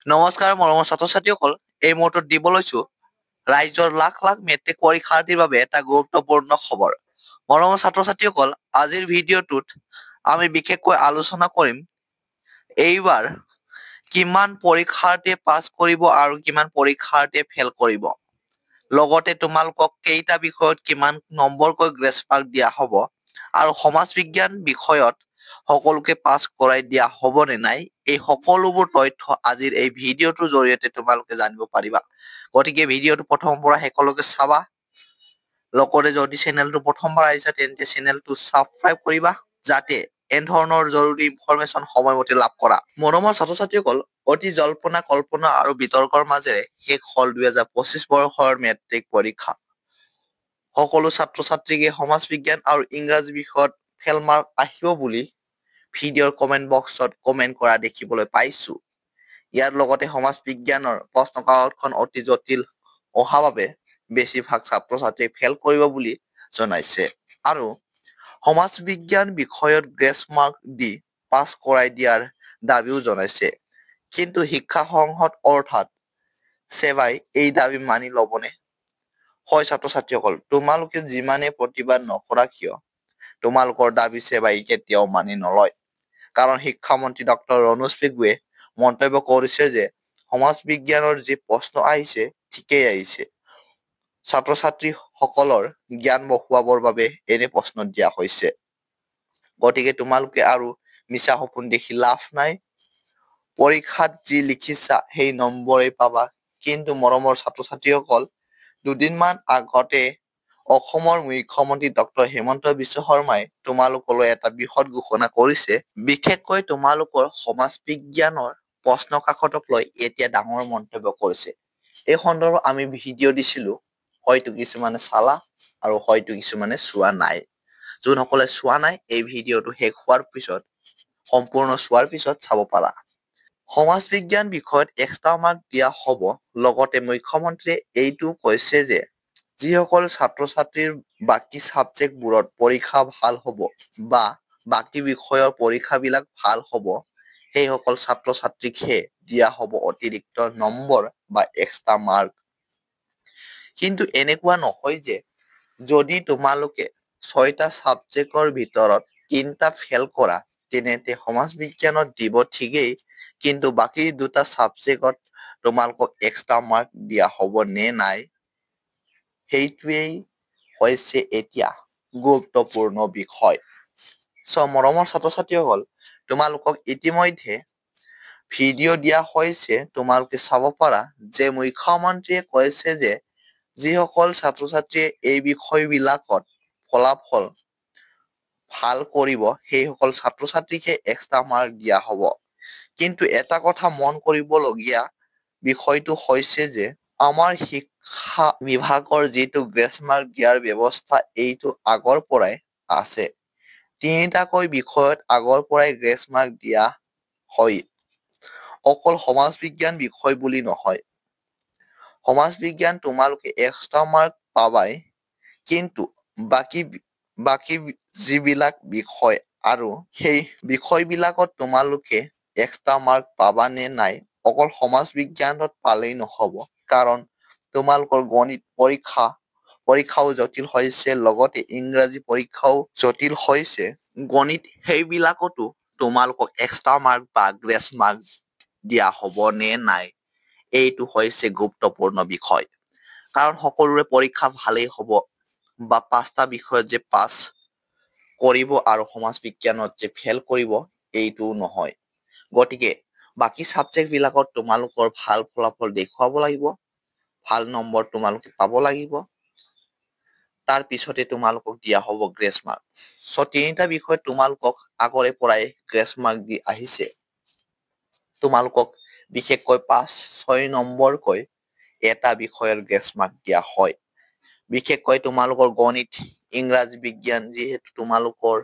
নমস্কাৰ মৰমৰ ছাত্ৰ-ছাত্ৰীসকল, এই মুহূৰ্তত দিব লৈছো ৰাজ্যৰ লাখ লাখ মেট্ৰিক পৰীক্ষাৰ্থীৰ বাবে এটা গুৰুত্বপূৰ্ণ খবৰ। মৰমৰ ছাত্ৰ-ছাত্ৰীসকল, আজিৰ ভিডিঅ'টোত আমি বিশেষকৈ আলোচনা কৰিম এইবাৰ কিমান পৰীক্ষাৰ্থীয়ে পাছ কৰিব আৰু কিমান পৰীক্ষাৰ্থীয়ে ফেল কৰিব। লগতে তোমালোকক কেইটা বিষয়ত কিমান নম্বৰকৈ গ্ৰেছ মাৰ্ক দিয়া হ'ব আৰু সমাজ বিজ্ঞান বিষয়ত সকলোকে পাছ কৰাই দিয়া হ'ব নে নাই, এই সকলোবোৰ তথ্য আজিৰ এই ভিডিঅ'টোৰ জৰিয়তে তোমালোকে জানিব পাৰিবা। গতিকে ভিডিঅ'টো প্ৰথমৰ পৰা শেষলৈকে চাবা। লগতে যদি চেনেলটো প্ৰথমবাৰ আহিছা তেন্তে চেনেলটো ছাবস্ক্ৰাইব কৰিবা, যাতে এনেধৰণৰ জৰুৰী ইনফৰমেশ্যন সময়মতে লাভ কৰা। মৰমৰ ছাত্ৰ-ছাত্ৰীসকল, অতি জল্পনা কল্পনা আৰু বিতৰ্কৰ মাজেৰে শেষ হ'ল 2025 বৰ্ষৰ মেট্ৰিক পৰীক্ষা। সকলো ছাত্ৰ-ছাত্ৰীকে সমাজ বিজ্ঞান আৰু ইংৰাজী বিষয়ত ফেল মাৰ্ক আহিব বুলি ভিডিঅ'ৰ কমেণ্ট বক্সত কমেণ্ট কৰা দেখিবলৈ পাইছো। ইয়াৰ লগতে সমাজ বিজ্ঞানৰ প্ৰশ্নকাকতখন অতি জটিল অহা বাবে বেছিভাগ ছাত্ৰ-ছাত্ৰীয়ে ফেল কৰিব বুলি জনাইছে আৰু সমাজ বিজ্ঞান বিষয়ত গ্ৰেছ মাৰ্ক দি পাছ কৰাই দিয়াৰ দাবীও জনাইছে। কিন্তু শিক্ষা সংসদ অৰ্থাৎ সেৱাই এই দাবী মানি ল'বনে? হয় ছাত্ৰ-ছাত্ৰীসকল, তোমালোকে যিমানে প্ৰতিবাদ নকৰা কিয় তোমালোকৰ দাবী সেৱাই কেতিয়াও মানি নলয়। কাৰণ শিক্ষামন্ত্ৰী ডক্টৰ ৰণোজ পেগুৱে মন্তব্য কৰিছে যে সমাজ বিজ্ঞানৰ যি প্ৰশ্ন আহিছে ঠিকেই আহিছে। ছাত্ৰ-ছাত্ৰীসকলৰ জ্ঞান বহুৱাবৰ বাবে এনে প্ৰশ্ন দিয়া হৈছে। গতিকে তোমালোকে আৰু মিছা সপোন দেখি লাভ নাই। পৰীক্ষাত যি লিখিছা সেই নম্বৰেই পাবা। কিন্তু মৰমৰ ছাত্ৰ-ছাত্ৰীসকল, দুদিনমান আগতে অসমৰ মুখ্যমন্ত্ৰী ডক্টৰ হিমন্ত বিশ্ব শৰ্মাই তোমালোকলৈ এটা বৃহৎ ঘোষণা কৰিছে। বিশেষকৈ তোমালোকৰ সমাজ বিজ্ঞানৰ প্ৰশ্ন কাকতক লৈ এতিয়া ডাঙৰ মন্তব্য কৰিছে। এই সন্দৰ্ভত আমি ভিডিঅ' দিছিলো, হয়তো কিছুমানে চালা আৰু হয়তো কিছুমানে চোৱা নাই। যোনসকলে চোৱা নাই এই ভিডিঅ'টো শেষ হোৱাৰ পিছত সম্পূৰ্ণ চোৱাৰ পিছত চাব পাৰা। সমাজ বিজ্ঞান বিষয়ত এক্সট্ৰা মাৰ্ক দিয়া হ'ব। লগতে মুখ্যমন্ত্ৰীয়ে এইটো কৈছে যে যিসকল ছাত্ৰ-ছাত্ৰীৰ বাকী ছাবজেক্টবোৰত পৰীক্ষা ভাল হ'ব বা বাকী বিষয়ৰ পৰীক্ষাবিলাক ভাল হ'ব, সেইসকল ছাত্ৰ-ছাত্ৰীকহে দিয়া হ'ব অতিৰিক্ত নম্বৰ বা এক্সট্ৰা মাৰ্ক। কিন্তু এনেকুৱা নহয় যে যদি তোমালোকে 6টা ছাবজেক্টৰ ভিতৰত 3টা ফেল কৰা তেন্তে সমাজ বিজ্ঞানত দিব ঠিকেই, কিন্তু বাকী 2টা ছাবজেক্টত তোমালোকক এক্সট্ৰা মাৰ্ক দিয়া হ'ব নে নাই, সেইটোৱেই হৈছে এতিয়া গুৰুত্বপূৰ্ণ বিষয়। মৰমৰ ছাত্ৰ-ছাত্ৰীসকল, তোমালোকক ইতিমধ্যে ভিডিঅ' দিয়া হৈছে, তোমালোকে চাব পাৰা যে মুখ্যমন্ত্ৰীয়ে কৈছে যে যিসকল ছাত্ৰ-ছাত্ৰীয়ে এই বিষয়বিলাকত ফলাফল ভাল কৰিব সেইসকল ছাত্ৰ-ছাত্ৰীকহে এক্সট্ৰা মাৰ্ক দিয়া হ'ব। কিন্তু এটা কথা মন কৰিবলগীয়া বিষয়টো হৈছে যে আমাৰ শিক্ষা বিভাগৰ যিটো গ্ৰেছ মাৰ্ক দিয়াৰ ব্যৱস্থা এইটো আগৰ পৰাই আছে। 3টাকৈ বিষয়ত আগৰ পৰাই গ্ৰেছ মাৰ্ক দিয়া হয়। অকল সমাজ বিজ্ঞান বিষয় বুলি নহয়। সমাজ বিজ্ঞান তোমালোকে এক্সট্ৰা মাৰ্ক পাবাই, কিন্তু বাকী যিবিলাক বিষয় আৰু সেই বিষয়বিলাকত তোমালোকে এক্সট্ৰা মাৰ্ক পাবা নে নাই, অকল সমাজ বিজ্ঞানত পালেই নহ'ব। কাৰণ তোমালোকৰ গণিত পৰীক্ষাও জটিল হৈছে, লগতে ইংৰাজী পৰীক্ষাও জটিল হৈছে। গণিত সেইবিলাকতো তোমালোকক এক্সট্ৰা মাৰ্ক বা গ্ৰেছ মাৰ্ক দিয়া হ'ব নে নাই, এইটো হৈছে গুৰুত্বপূৰ্ণ বিষয়। কাৰণ সকলোৰে পৰীক্ষা ভালেই হ'ব বা 5টা বিষয়ত যে পাছ কৰিব আৰু সমাজ বিজ্ঞানত যে ফেল কৰিব এইটো নহয়। গতিকে বাকী ছাবজেক্ট বিলাকত তোমালোকৰ ভাল ফলাফল দেখুৱাব লাগিব, ভাল নম্বৰ তোমালোকে পাব লাগিব, তাৰ পিছতে তোমালোকক দিয়া হ'ব গ্ৰেছ মাৰ্ক। 3টা বিষয়ত তোমালোকক আগৰে পৰাই গ্ৰেছ মাৰ্ক দি আহিছে। তোমালোকক বিশেষকৈ 5-6 নম্বৰকৈ এটা বিষয়ৰ গ্ৰেছ মাৰ্ক দিয়া হয়। বিশেষকৈ তোমালোকৰ গণিত, ইংৰাজী বিজ্ঞান, যিহেতু তোমালোকৰ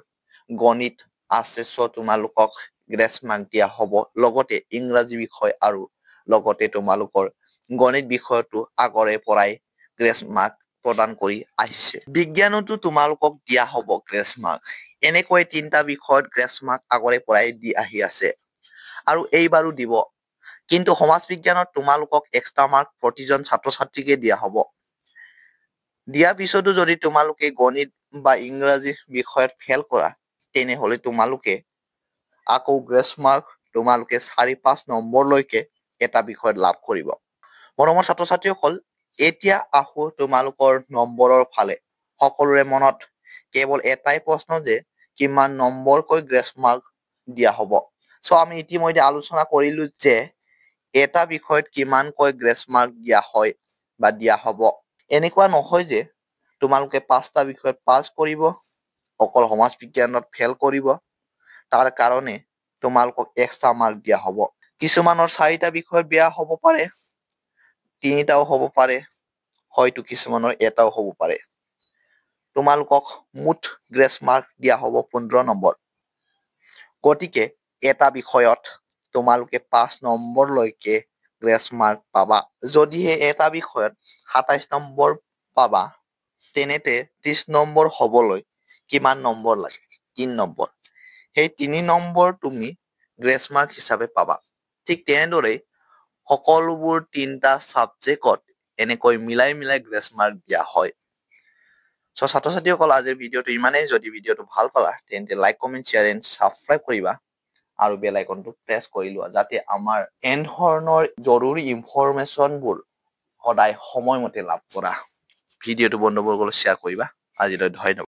গণিত আছে তোমালোকক গ্ৰেছ মাৰ্ক দিয়া হ'ব। লগতে ইংৰাজী বিষয় আৰু লগতে তোমালোকৰ গণিত বিষয়টো আগৰে পৰাই গ্ৰেছ মাৰ্ক প্ৰদান কৰি আহিছে। বিজ্ঞানতো তোমালোকক দিয়া হ'ব গ্ৰেছ মাৰ্ক। এনেকৈ 3টা বিষয়ত গ্ৰেছ মাৰ্ক আগৰে পৰাই দি আহি আছে আৰু এইবাৰো দিব। কিন্তু সমাজ বিজ্ঞানত তোমালোকক এক্সট্ৰা মাৰ্ক প্ৰতিজন ছাত্ৰ ছাত্ৰীকে দিয়া হ'ব। দিয়াৰ পিছতো যদি তোমালোকে গণিত বা ইংৰাজী বিষয়ত ফেল কৰা, তেনেহলে তোমালোকে আকৌ গ্ৰেছ মাৰ্ক তোমালোকে 4-5 নম্বৰলৈকে এটা বিষয়ত লাভ কৰিব। মৰমৰ ছাত্ৰ ছাত্ৰীসকল, এতিয়া আহো তোমালোকৰ নম্বৰৰ ফালে। সকলোৰে মনত কেৱল এটাই প্ৰশ্ন যে কিমান নম্বৰকৈ গ্ৰেছ মাৰ্ক দিয়া হ'ব। আমি ইতিমধ্যে আলোচনা কৰিলো যে এটা বিষয়ত কিমানকৈ গ্ৰেছ মাৰ্ক দিয়া হয় বা দিয়া হ'ব। এনেকুৱা নহয় যে তোমালোকে 5টা বিষয়ত পাছ কৰিব, অকল সমাজ বিজ্ঞানত ফেল কৰিব, তাৰ কাৰণে তোমালোকক এক্সট্ৰা মাৰ্ক দিয়া হ'ব। কিছুমানৰ 4টা বিষয়ত বেয়া হ'ব পাৰে, 3টাও হ'ব পাৰে, হয়তো কিছুমানৰ এটাও হ'ব পাৰে। তোমালোকক মুঠ গ্ৰেছ মাৰ্ক দিয়া হ'ব 15 নম্বৰ। গতিকে এটা বিষয়ত তোমালোকে 5 নম্বৰলৈকে গ্ৰেছ মাৰ্ক পাবা। যদিহে এটা বিষয়ত 27 নম্বৰ পাবা, তেনেতে 30 নম্বৰ হ'বলৈ কিমান নম্বৰ লাগে? 3 নম্বৰ। সেই 3 নম্বৰ তুমি গ্ৰেছ মাৰ্ক হিচাপে পাবা। ঠিক তেনেদৰে সকলোবোৰ 3টা ছাবজেক্টত এনেকৈ মিলাই গ্ৰেছ মাৰ্ক দিয়া হয়। ছাত্ৰ ছাত্ৰীসকল, আজিৰ ভিডিঅ'টো ইমানেই। যদি ভিডিঅ'টো ভাল পালা তেন্তে like, comment, share and subscribe কৰিবা আৰু বেল আইকনটো প্ৰেছ কৰি লোৱা, যাতে আমাৰ এনেধৰণৰ জৰুৰী ইনফৰমেশ্যনবোৰ সদায় সময়মতে লাভ কৰা। ভিডিঅ'টো বন্ধুবৰ্গলৈ শ্বেয়াৰ কৰিবা। আজিলৈ ধন্যবাদ।